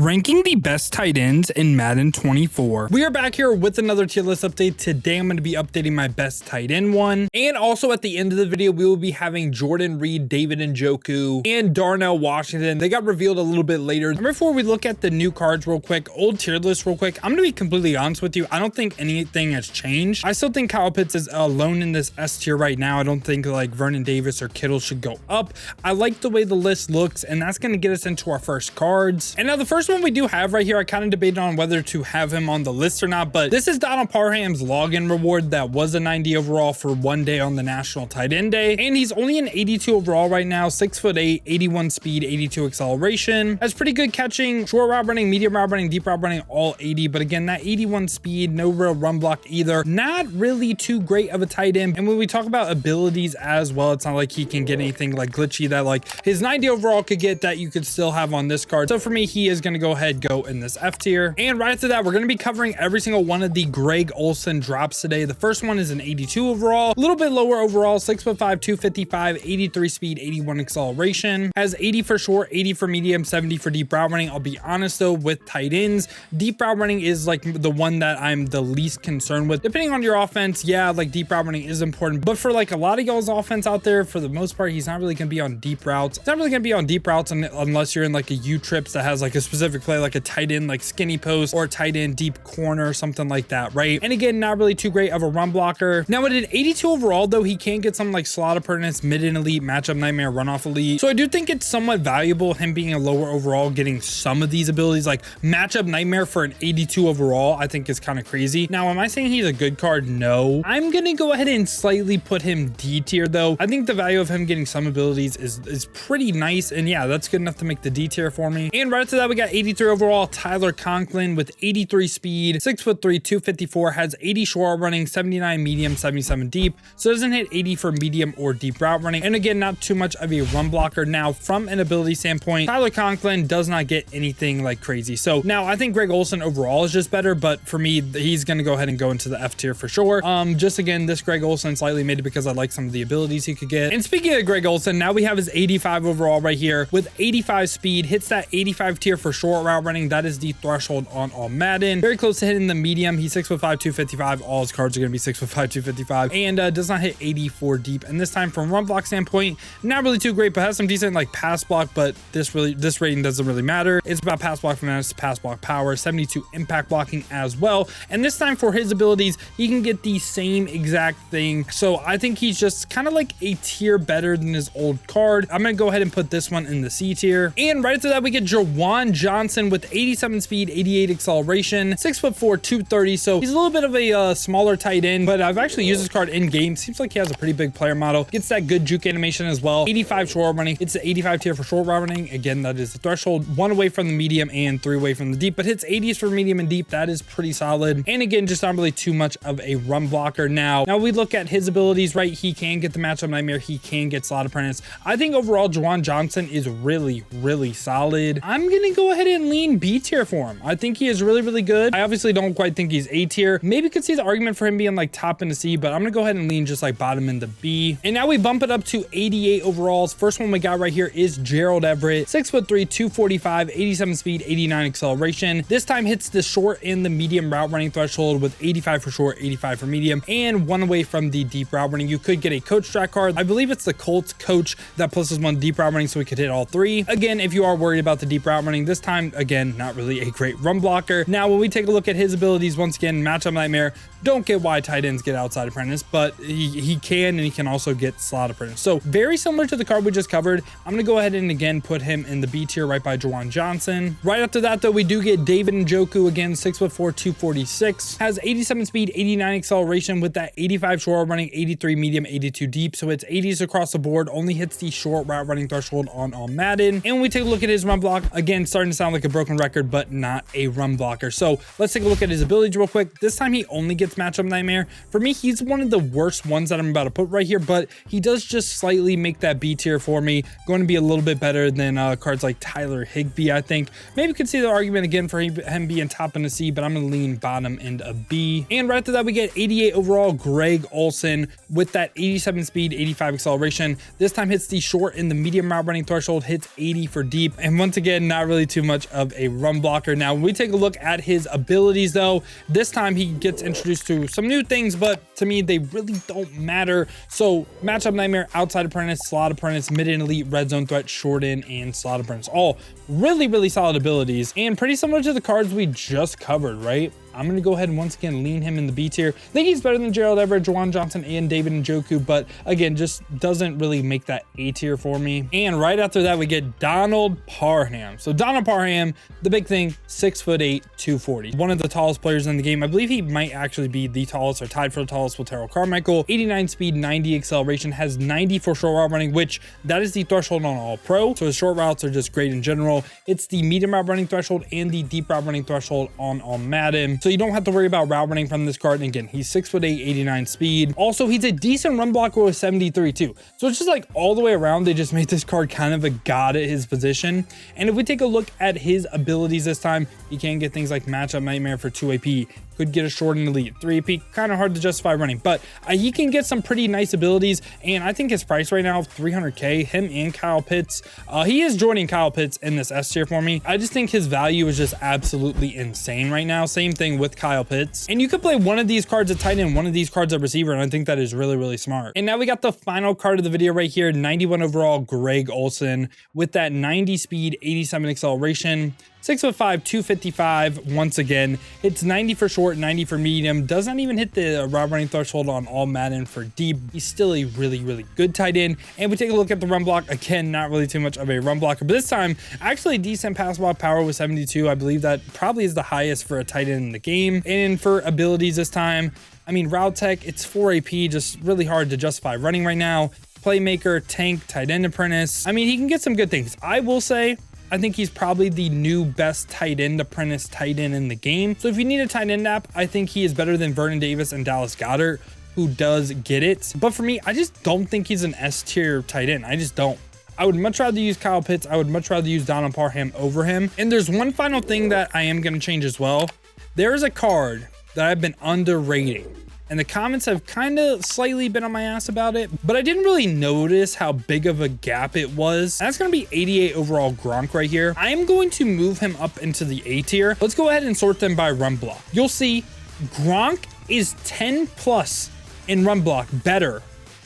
ranking the best tight ends in Madden 24. We are back here with another tier list update. Today I'm going to be updating my best tight end one, and also at the end of the video we will be having Jordan Reed, David Njoku, and Darnell Washington. They got revealed a little bit later. And before we look at the new cards real quick, old tier list real quick, I'm going to be completely honest with you. I don't think anything has changed. I still think Kyle Pitts is alone in this S tier right now. I don't think like Vernon Davis or Kittle should go up. I like the way the list looks, and that's going to get us into our first cards. And now the first one we do have right here, I kind of debated on whether to have him on the list or not, but this is Donald Parham's login reward that was a 90 overall for one day on the National Tight End Day, and he's only an 82 overall right now, 6'8", 81 speed, 82 acceleration, has pretty good catching, short route running, medium route running, deep route running, all 80, but again, that 81 speed, no real run block either, not really too great of a tight end. And when we talk about abilities as well, it's not like he can get anything like glitchy that like his 90 overall could get that you could still have on this card. So for me, he is going to go ahead, go in this F tier. And right after that, we're going to be covering every single one of the Greg Olsen drops today. The first one is an 82 overall, a little bit lower overall, 6'5", 255, 83 speed, 81 acceleration, has 80 for short, 80 for medium, 70 for deep route running. I'll be honest though, with tight ends, deep route running is like the one that I'm the least concerned with. Depending on your offense, yeah, like deep route running is important, but for like a lot of y'all's offense out there, for the most part, he's not really going to be on deep routes. It's not really going to be on deep routes unless you're in like a U trips that has like a specific play, like a tight end, like skinny post or tight end deep corner, something like that, right? And again, not really too great of a run blocker. Now at an 82 overall though, he can get some like slot apprentice, mid and elite, matchup nightmare, runoff elite. So I do think it's somewhat valuable, him being a lower overall, getting some of these abilities. Like matchup nightmare for an 82 overall, I think is kind of crazy. Now, am I saying he's a good card? No. I'm gonna go ahead and slightly put him D tier though. I think the value of him getting some abilities is pretty nice, and yeah, that's good enough to make the D tier for me. And right after that, we got 83 overall, Tyler Conklin with 83 speed, 6'3", 254, has 80 short running, 79 medium, 77 deep, so doesn't hit 80 for medium or deep route running. And again, not too much of a run blocker. Now, from an ability standpoint, Tyler Conklin does not get anything like crazy. So now I think Greg Olsen overall is just better, but for me, he's going to go ahead and go into the F tier for sure. Just again, this Greg Olsen slightly made it because I like some of the abilities he could get. And speaking of Greg Olsen, now we have his 85 overall right here with 85 speed, hits that 85 tier for short route running. That is the threshold on all Madden. Very close to hitting the medium. He's 6'5", 255. All his cards are going to be 6'5", 255, and does not hit 84 deep. And this time from run block standpoint, not really too great, but has some decent like pass block, but this rating doesn't really matter. It's about pass block finesse, pass block power, 72 impact blocking as well. And this time for his abilities, he can get the same exact thing. So I think he's just kind of like a tier better than his old card. I'm going to go ahead and put this one in the C tier. And right after that, we get Juwan Johnson with 87 speed, 88 acceleration, 6'4", 230. So he's a little bit of a smaller tight end, but I've actually used this card in game. Seems like he has a pretty big player model. Gets that good juke animation as well. 85 short running. It's the 85 tier for short route running. Again, that is the threshold. 1 away from the medium and 3 away from the deep, but hits 80s for medium and deep. That is pretty solid. And again, just not really too much of a run blocker. Now we look at his abilities, right? He can get the matchup nightmare. He can get slot apprentice. I think overall, Juwan Johnson is really, really solid. I'm going to go ahead and lean B tier for him. I think he is really, really good. I obviously don't quite think he's A tier. Maybe could see the argument for him being like top in the C, but I'm going to go ahead and lean just like bottom in the B. And now we bump it up to 88 overalls. First one we got right here is Gerald Everett, 6'3", 245, 87 speed, 89 acceleration. This time hits the short and the medium route running threshold with 85 for short, 85 for medium, and 1 away from the deep route running. You could get a coach strat card. I believe it's the Colts coach that pluses 1 deep route running, so we could hit all 3. Again, if you are worried about the deep route running, this time, again, not really a great run blocker. Now, when we take a look at his abilities, once again, matchup nightmare, don't get why tight ends get outside apprentice, but he can, and he can also get slot apprentice. So very similar to the card we just covered. I'm going to go ahead and again put him in the B tier right by Juwan Johnson. Right after that though, we do get David Njoku, again 6'4", 246, has 87 speed, 89 acceleration with that 85 short running, 83 medium, 82 deep. So it's 80s across the board, only hits the short route running threshold on all Madden. And when we take a look at his run block, again starting to sound like a broken record, but not a run blocker. So let's take a look at his abilities real quick. This time he only gets matchup nightmare. For me, he's one of the worst ones that I'm about to put right here, but he does just slightly make that B tier for me. Going to be a little bit better than cards like Tyler Higbee, I think. Maybe could see the argument again for him being top in a C, but I'm going to lean bottom in a B. And right after that, we get 88 overall Greg Olsen with that 87 speed, 85 acceleration. This time hits the short and the medium route running threshold, hits 80 for deep. And once again, not really too much much of a run blocker. Now, when we take a look at his abilities though, this time he gets introduced to some new things, but to me, they really don't matter. So matchup nightmare, outside apprentice, slot apprentice, mid and elite, red zone threat, short in, and slot apprentice. All really solid abilities and pretty similar to the cards we just covered, right? I'm going to go ahead and once again lean him in the B tier. I think he's better than Gerald Everett, Juwan Johnson, and David Njoku, but again, just doesn't really make that A tier for me. And right after that, we get Donald Parham. So Donald Parham, the big thing, 6'8", 240. One of the tallest players in the game. I believe he might actually be the tallest or tied for the tallest with Terrell Carmichael. 89 speed, 90 acceleration, has 90 for short route running, which that is the threshold on all pro. So his short routes are just great in general. It's the medium route running threshold and the deep route running threshold on all Madden. So you don't have to worry about route running from this card. And again, he's 6'8", 89 speed. Also, he's a decent run blocker with 73 too. So it's just like all the way around, they just made this card kind of a god at his position. And if we take a look at his abilities this time, he can get things like matchup nightmare for 2 AP, could get a short and elite, 3 AP, kind of hard to justify running, but he can get some pretty nice abilities. And I think his price right now, 300K, him and Kyle Pitts, he is joining Kyle Pitts in this S tier for me. I just think his value is just absolutely insane right now. Same thing with Kyle Pitts. And you could play one of these cards at tight end, one of these cards at receiver, and I think that is really smart. And now we got the final card of the video right here, 91 overall, Greg Olsen, with that 90 speed, 87 acceleration, 6'5", 255. Once again, it's 90 for short, 90 for medium. Does not even hit the route running threshold on all Madden for deep. He's still a really good tight end. And we take a look at the run block. Again, not really too much of a run blocker, but this time actually decent pass block power with 72. I believe that probably is the highest for a tight end in the game. And for abilities this time, I mean, route tech, it's 4 AP, just really hard to justify running right now. Playmaker, tank, tight end apprentice. I mean, he can get some good things. I will say, I think he's probably the new best tight end apprentice tight end in the game. So if you need a tight end app, I think he is better than Vernon Davis and Dallas Goedert, who does get it. But for me, I just don't think he's an S tier tight end. I just don't. I would much rather use Kyle Pitts. I would much rather use Donald Parham over him. And there's one final thing that I am going to change as well. There is a card that I've been underrating, and the comments have kind of slightly been on my ass about it, but I didn't really notice how big of a gap it was. That's going to be 88 overall Gronk right here. I am going to move him up into the A tier. Let's go ahead and sort them by run block. You'll see Gronk is 10 plus in run block, better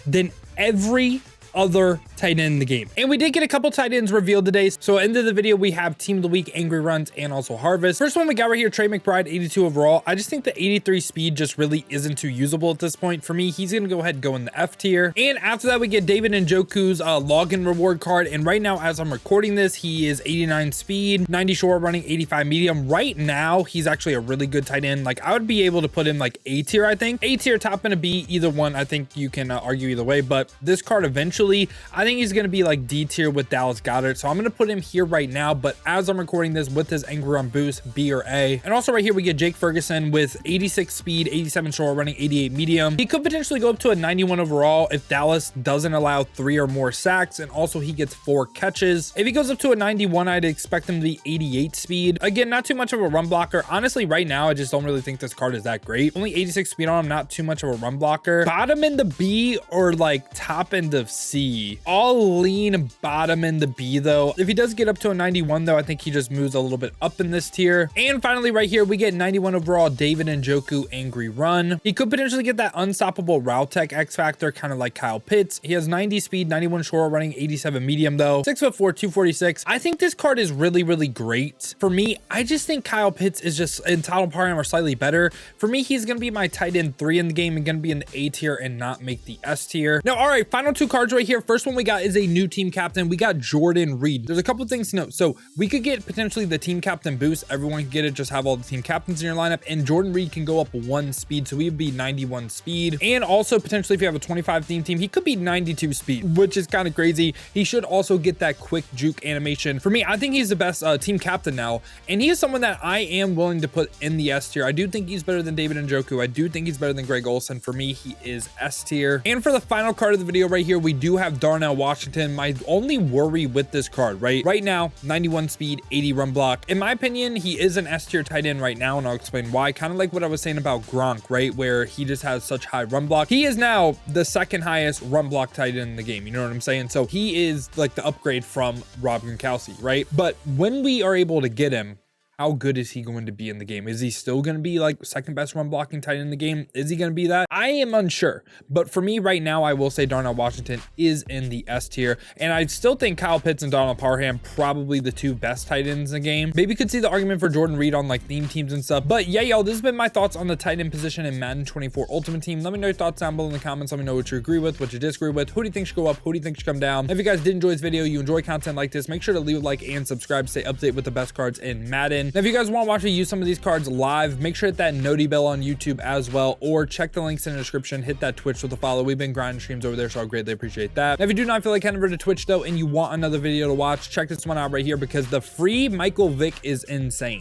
than every other tight end in the game. And we did get a couple tight ends revealed today. So end of the video, we have team of the week, Angry Runs, and also Harvest. First one we got right here, Trey McBride, 82 overall. I just think the 83 speed just really isn't too usable at this point. For me, he's going to go ahead and go in the F tier. And after that, we get David Njoku's login reward card. And right now, as I'm recording this, he is 89 speed, 90 short running, 85 medium. Right now, he's actually a really good tight end. Like, I would be able to put him like A tier, I think. A tier, top and a B, either one. I think you can argue either way. But this card eventually, I think he's going to be like D tier with Dallas Goedert. So I'm going to put him here right now. But as I'm recording this with his engram boost, B or A. And also right here, we get Jake Ferguson with 86 speed, 87 short running, 88 medium. He could potentially go up to a 91 overall if Dallas doesn't allow 3 or more sacks. And also he gets 4 catches. If he goes up to a 91, I'd expect him to be 88 speed. Again, not too much of a run blocker. Honestly, right now, I just don't really think this card is that great. Only 86 speed on him, not too much of a run blocker. Bottom in the B or like top end of C. I'll lean bottom in the B though. If he does get up to a 91 though, I think he just moves a little bit up in this tier. And finally right here, we get 91 overall David Njoku Angry Run. He could potentially get that unstoppable route tech X factor, kind of like Kyle Pitts. He has 90 speed, 91 short running, 87 medium though. 6'4", 246. I think this card is really great. For me, I just think Kyle Pitts is just, and Donald Parham are slightly better. For me, he's going to be my tight end 3 in the game and going to be in the A tier and not make the S tier. Now, all right, final 2 cards right here. First one we got is a new team captain. We got Jordan Reed. There's a couple of things to note. So we could get potentially the team captain boost. Everyone can get it. Just have all the team captains in your lineup. And Jordan Reed can go up 1 speed. So he would be 91 speed. And also potentially if you have a 25 theme team, he could be 92 speed, which is kind of crazy. He should also get that quick juke animation. For me, I think he's the best team captain now. And he is someone that I am willing to put in the S tier. I do think he's better than David Njoku. I do think he's better than Greg Olsen. For me, he is S tier. And for the final card of the video right here, we do do have Darnell Washington. My only worry with this card, right now, 91 speed, 80 run block. In my opinion, he is an S tier tight end right now, and I'll explain why. Kind of like what I was saying about Gronk, right? Where he just has such high run block. He is now the second highest run block tight end in the game. You know what I'm saying? So he is like the upgrade from Gronkowski, right? But when we are able to get him, how good is he going to be in the game? Is he still going to be like second best run blocking tight end in the game? Is he going to be that? I am unsure. But for me right now, I will say Darnell Washington is in the S tier. And I still think Kyle Pitts and Donald Parham probably the two best tight ends in the game. Maybe you could see the argument for Jordan Reed on like theme teams and stuff. But yeah, y'all, this has been my thoughts on the tight end position in Madden 24 Ultimate Team. Let me know your thoughts down below in the comments. Let me know what you agree with, what you disagree with. Who do you think should go up? Who do you think should come down? If you guys did enjoy this video, you enjoy content like this, make sure to leave a like and subscribe to stay updated with the best cards in Madden. And if you guys want to watch me use some of these cards live, make sure to hit that noti bell on YouTube as well, or check the links in the description. Hit that Twitch with a follow. We've been grinding streams over there, so I greatly appreciate that. Now, if you do not feel like heading over to Twitch though, and you want another video to watch, check this one out right here, because the free Michael Vick is insane.